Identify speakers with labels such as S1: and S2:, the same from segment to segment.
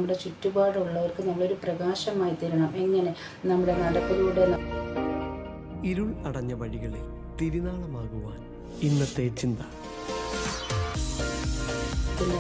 S1: നമ്മുടെ ചുറ്റുപാടുള്ളവർക്ക് നമ്മളൊരു പ്രകാശമായി തീരണം. എങ്ങനെ? നമ്മുടെ നടപ്പിലൂടെ.
S2: ഇരുൾ അടഞ്ഞ വഴികളിൽ തിരുനാളമാകുവാൻ ഇന്നത്തെ ചിന്ത.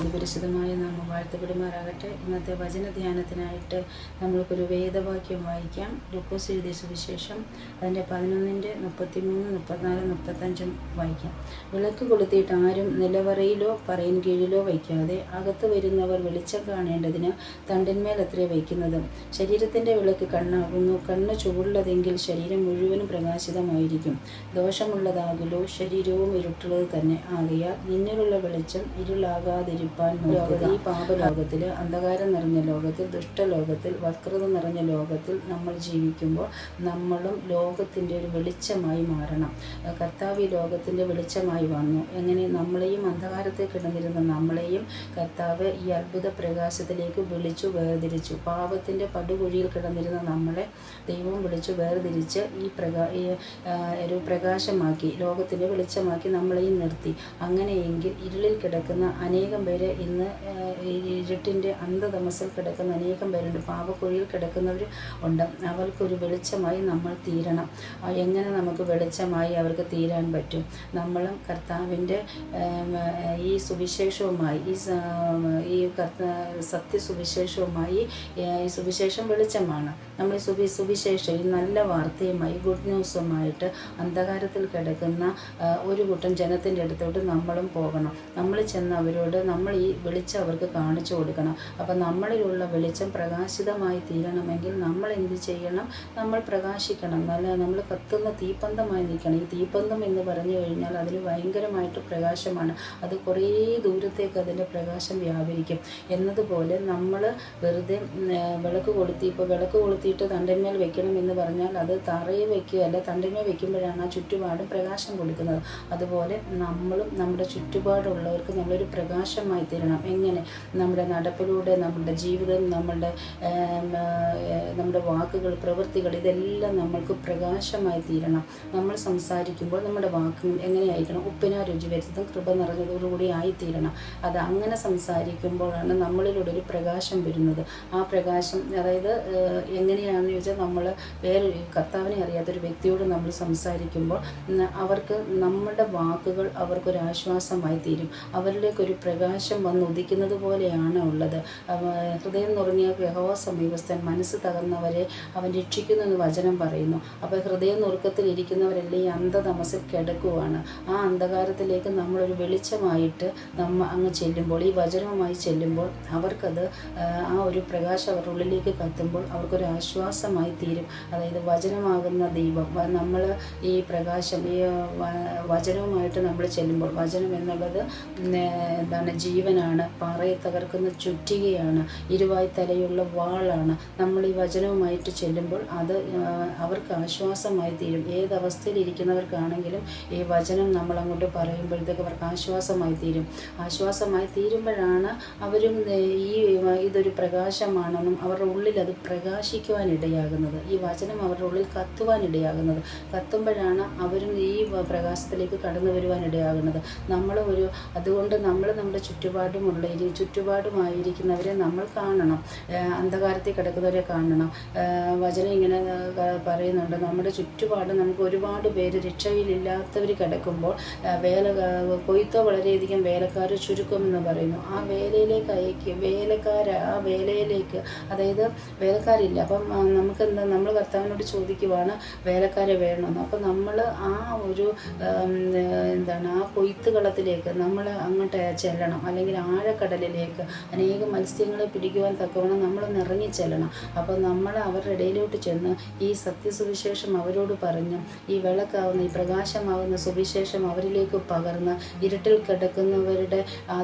S1: അതിപരിശുദ്ധമായ നാമം വാഴ്ത്തപ്പെടുമാറാകട്ടെ. ഇന്നത്തെ വചനധ്യാനത്തിനായിട്ട് നമ്മൾക്കൊരു വേദവാക്യം വായിക്കാം. ലൂക്കോസ് എഴുതിയ സുവിശേഷം അതിൻ്റെ 11-ന്റെ 33, 34, 35 വായിക്കാം. വിളക്ക് കൊളുത്തിയിട്ട് ആരും നിലവറയിലോ പറയിൻ കീഴിലോ വയ്ക്കാതെ അകത്ത് വരുന്നവർ വെളിച്ചം കാണേണ്ടതിന് തണ്ടിന്മേൽ അത്രേ വയ്ക്കുന്നത്. ശരീരത്തിൻ്റെ വിളക്ക് കണ്ണാകുന്നു. കണ്ണ് ചുവടുള്ളതെങ്കിൽ ശരീരം മുഴുവനും പ്രകാശിതമായിരിക്കും. ദോഷമുള്ളതാകുലോ ശരീരവും ഇരുട്ടുള്ളത് തന്നെ. ആകയാൽ നിന്നിലുള്ള വെളിച്ചം ഇരുളാകാതിരിപ്പാൻ നോക്കുക. ഈ പാപലോകത്തിൽ, അന്ധകാരം നിറഞ്ഞ ലോകത്തിൽ, ദുഷ്ടലോകത്തിൽ, വക്രത നിറഞ്ഞ ലോകത്തിൽ നമ്മൾ ജീവിക്കുമ്പോൾ നമ്മളും ലോകത്തിൻ്റെ ഒരു വെളിച്ചമായി മാറണം. കർത്താവ് ഈ ലോകത്തിൻ്റെ വെളിച്ചമായി വന്നു. എങ്ങനെ? നമ്മളെയും അന്ധകാരത്തിൽ കിടന്നിരുന്ന നമ്മളെയും കർത്താവ് ഈ അത്ഭുത പ്രകാശത്തിലേക്ക് വിളിച്ചു വേർതിരിച്ചു. പാപത്തിൻ്റെ പടുകുഴിയിൽ കിടന്നിരുന്ന നമ്മളെ ദൈവം വിളിച്ചു വേർതിരിച്ച് ഒരു പ്രകാശമാക്കി, ലോകത്തിൻ്റെ വെളിച്ചമാക്കി നമ്മളെയും നിർത്തി. അങ്ങനെയെങ്കിൽ ഇരുളിൽ കിടക്കുന്ന അനേകം പേര് ഇന്ന് ഇരുട്ടിൻ്റെ അന്ധതമസിൽ കിടക്കുന്ന അനേകം പേരുണ്ട്. പാപക്കുഴിയിൽ കിടക്കുന്നവർ ഉണ്ട്. അവർക്കൊരു വെളിച്ചമായി നമ്മൾ തീരണം. എങ്ങനെ നമുക്ക് വെളിച്ചമായി അവർക്ക് തീരാൻ പറ്റും? നമ്മളും കർത്താവിൻ്റെ ഈ സുവിശേഷവുമായി, ഈ സത്യസുവിശേഷവുമായി, ഈ സുവിശേഷം വെളിച്ചമാണ്. നമ്മൾ സുവിശേഷം, ഈ നല്ല വാർത്തയുമായി, ഗുഡ് ന്യൂസുമായിട്ട് അന്ധകാരത്തിൽ കിടക്കുന്ന ഒരു കൂട്ടം ജനത്തിൻ്റെ അടുത്തോട്ട് നമ്മളും പോകണം. നമ്മൾ ചെന്ന് അവരോട് നമ്മൾ ഈ വെളിച്ചം അവർക്ക് കാണിച്ചു കൊടുക്കണം. അപ്പം നമ്മളിലുള്ള വെളിച്ചം പ്രകാശിതമായി തീരണമെങ്കിൽ നമ്മൾ എന്ത് ചെയ്യണം? നമ്മൾ പ്രകാശിക്കണം. നമ്മൾ കത്തുന്ന തീപ്പന്തമായി നിൽക്കണം. ഈ തീപ്പന്തം എന്ന് പറഞ്ഞു കഴിഞ്ഞാൽ അതിന് ഭയങ്കരമായിട്ട് പ്രകാശമാണ്. അത് കുറേ ദൂരത്തേക്ക് അതിൻ്റെ പ്രകാശം വ്യാപരിക്കും. എന്നതുപോലെ നമ്മൾ വെറുതെ വിളക്ക് കൊളുത്തിയിട്ട് തണ്ടിന്മേൽ വെക്കണം എന്ന് പറഞ്ഞാൽ അത് തറയിൽ വെക്കുകയല്ല, തണ്ടിന്മേൽ വെക്കുമ്പോഴാണ് ആ ചുറ്റുപാടും പ്രകാശം കൊടുക്കുന്നത്. അതുപോലെ നമ്മളും നമ്മുടെ ചുറ്റുപാടുള്ളവർക്ക് നമ്മളൊരു പ്രകാശമായി തീരണം. എങ്ങനെ? നമ്മുടെ നടപ്പിലൂടെ, നമ്മുടെ ജീവിതം, നമ്മുടെ വാക്കുകൾ, പ്രവൃത്തികൾ, ഇതെല്ലാം നമ്മൾക്ക് പ്രകാശമായി തീരണം. നമ്മൾ സംസാരിക്കുമ്പോൾ നമ്മുടെ വാക്കുകൾ എങ്ങനെയായിരിക്കണം? ഉപ്പിനാ രുചി വരുത്തും കൃപ നിറഞ്ഞതോടുകൂടി ആയിത്തീരണം. അത് അങ്ങനെ സംസാരിക്കുമ്പോഴാണ് നമ്മളിലൂടെ ഒരു പ്രകാശം വരുന്നത്. ആ പ്രകാശം, അതായത് എങ്ങനെയാണെന്ന് ചോദിച്ചാൽ, നമ്മൾ വേറൊരു കർത്താവിനെ അറിയാത്തൊരു വ്യക്തിയോട് നമ്മൾ സംസാരിക്കുമ്പോൾ അവർക്ക് നമ്മുടെ വാക്കുകൾ അവർക്കൊരാശ്വാസമായി തീരും. അവരിലേക്കൊരു പ്രകാശം വന്ന് ഉദിക്കുന്നത് പോലെയാണ് ഉള്ളത്. ഹൃദയം നുറങ്ങിയ യഹോവ സമീപസ്ഥൻ, മനസ്സ് തകർന്നവരെ അവൻ രക്ഷിക്കുന്നു എന്ന് വചനം പറയുന്നു. അപ്പോൾ ഹൃദയ നുറുക്കത്തിൽ ഇരിക്കുന്നവരെല്ലാം ഈ അന്ധതമസിൽ കിടക്കുവാണ്. ആ അന്ധകാരത്തിലേക്ക് നമ്മളൊരു വെളിച്ചമായിട്ട് അങ്ങ് ചെല്ലുമ്പോൾ, ഈ വചനവുമായി ചെല്ലുമ്പോൾ അവർക്കത്, ആ ഒരു പ്രകാശം അവരുടെ ഉള്ളിലേക്ക് കത്തുമ്പോൾ അവർക്കൊരു ആശ്വാസമായി തീരും. അതായത് വചനമാകുന്ന ദൈവം, നമ്മൾ ഈ പ്രകാശം, ഈ വചനവുമായിട്ട് നമ്മൾ ചെല്ലുമ്പോൾ, വചനം എന്നുള്ളത് എന്താണ്? ജീവനാണ്. പാറയെ തകർക്കുന്ന ചുറ്റികയാണ്. ഇരുവായ് തലയുള്ള വാളാണ്. നമ്മൾ ഈ വചനവുമായിട്ട് ചെല്ലുമ്പോൾ അത് അവർക്ക് ആശ്വാസമായി തീരും. ഏതവസ്ഥയിലിരിക്കുന്നവർക്കാണെങ്കിലും ഈ വചനം നമ്മൾ അങ്ങോട്ട് പറയുമ്പോഴത്തേക്ക് അവർക്ക് ആശ്വാസമായി തീരും. ആശ്വാസമായി തീരുമ്പോഴാണ് അവരും ഇതൊരു പ്രകാശമാണെന്നും അവരുടെ ഉള്ളിൽ അത് പ്രകാശിക്കുവാനിടയാകുന്നത്. ഈ വചനം അവരുടെ ഉള്ളിൽ കത്തുവാനിടയാകുന്നത്. കത്തുമ്പോഴാണ് അവരും ഈ പ്രകാശത്തിലേക്ക് കടന്നു വരുവാനിടയാകുന്നത്. അതുകൊണ്ട് നമ്മൾ നമ്മുടെ ചുറ്റുപാടുമായിരിക്കുന്നവരെ നമ്മൾ കാണണം. അന്ധകാരത്തിൽ കിടക്കുന്നവരെ കാണണം. വചനം ഇങ്ങനെ പറയുന്നുണ്ട്, നമ്മുടെ ചുറ്റുപാടും നമുക്ക് ഒരുപാട് പേര് രക്ഷയിലില്ലാത്തവർ കിടക്കുമ്പോൾ കൊയ്ത്തോ വളരെയധികം വേലക്കാർ ചുരുക്കമെന്ന് പറയുന്നു. ആ വേലയിലേക്ക് ആ വേലയിലേക്ക്, അതായത് വേലക്കാരില്ല. അപ്പം നമുക്കെന്താ? നമ്മൾ കർത്താവിനോട് ചോദിക്കുവാണ് വേലക്കാരെ വേണമെന്ന്. അപ്പം നമ്മൾ ആ ഒരു ആ കൊയ്ത്തുകളത്തിലേക്ക് നമ്മൾ അങ്ങോട്ട് ചെല്ലണം. അല്ലെങ്കിൽ ആഴക്കടലിലേക്ക് അനേകം മത്സ്യങ്ങളെ പിടിക്കുവാൻ തക്കവണ്ണം നമ്മളൊന്ന് ഇറങ്ങിച്ചെല്ലണം. അപ്പോൾ നമ്മൾ അവരുടെ ഇടയിലോട്ട് ചെന്ന് ഈ സത്യസുവിശേഷം അവരോട് പറഞ്ഞ്, ഈ വിളക്കാവുന്ന, ഈ പ്രകാശമാകുന്ന സുവിശേഷം അവരിലേക്ക് പകർന്ന് ഇരുട്ടിൽ കിടക്കുന്നവരുടെ ആ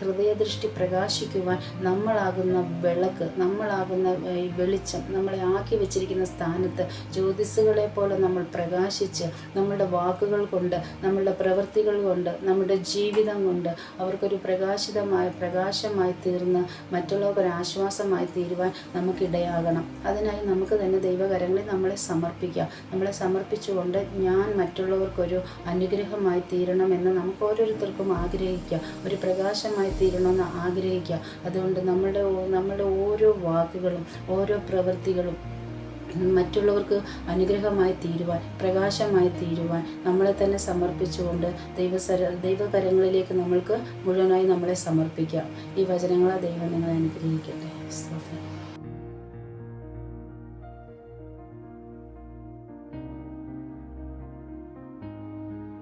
S1: ഹൃദയദൃഷ്ടി പ്രകാശിക്കുവാൻ നമ്മളാകുന്ന വിളക്ക്, നമ്മളാകുന്ന ഈ വെളിച്ചം, നമ്മളെ ആക്കി വെച്ചിരിക്കുന്ന സ്ഥാനത്ത് ജ്യോതിസുകളെ പോലെ നമ്മൾ പ്രകാശിച്ച് നമ്മളുടെ വാക്കുകൾ കൊണ്ട്, നമ്മളുടെ പ്രവൃത്തികൾ കൊണ്ട്, നമ്മുടെ ജീവിതം കൊണ്ട് അവർക്കൊരു പ്രകാശമായി തീർന്ന് മറ്റുള്ളവർക്ക് ഒരു ആശ്വാസമായി തീരുവാൻ നമുക്കിടയാകണം. അതിനായി നമുക്ക് തന്നെ ദൈവകരങ്ങളിൽ നമ്മളെ സമർപ്പിച്ചുകൊണ്ട് ഞാൻ മറ്റുള്ളവർക്കൊരു അനുഗ്രഹമായി തീരണമെന്ന് നമുക്ക് ഓരോരുത്തർക്കും ആഗ്രഹിക്കുക, ഒരു പ്രകാശമായി തീരണമെന്ന് ആഗ്രഹിക്കുക. അതുകൊണ്ട് നമ്മളുടെ ഓരോ വാക്കുകളും ഓരോ പ്രവൃത്തികളും മറ്റുള്ളവർക്ക് അനുഗ്രഹമായി തീരുവാൻ, പ്രകാശമായി തീരുവാൻ നമ്മളെ തന്നെ സമർപ്പിച്ചുകൊണ്ട് ദൈവകരങ്ങളിലേക്ക് നമ്മൾക്ക് മുഴുവനായി നമ്മളെ സമർപ്പിക്കാം. ഈ വചനങ്ങളെ ദൈവം നിങ്ങളെ അനുഗ്രഹിക്കട്ടെ. സ്തോത്രം.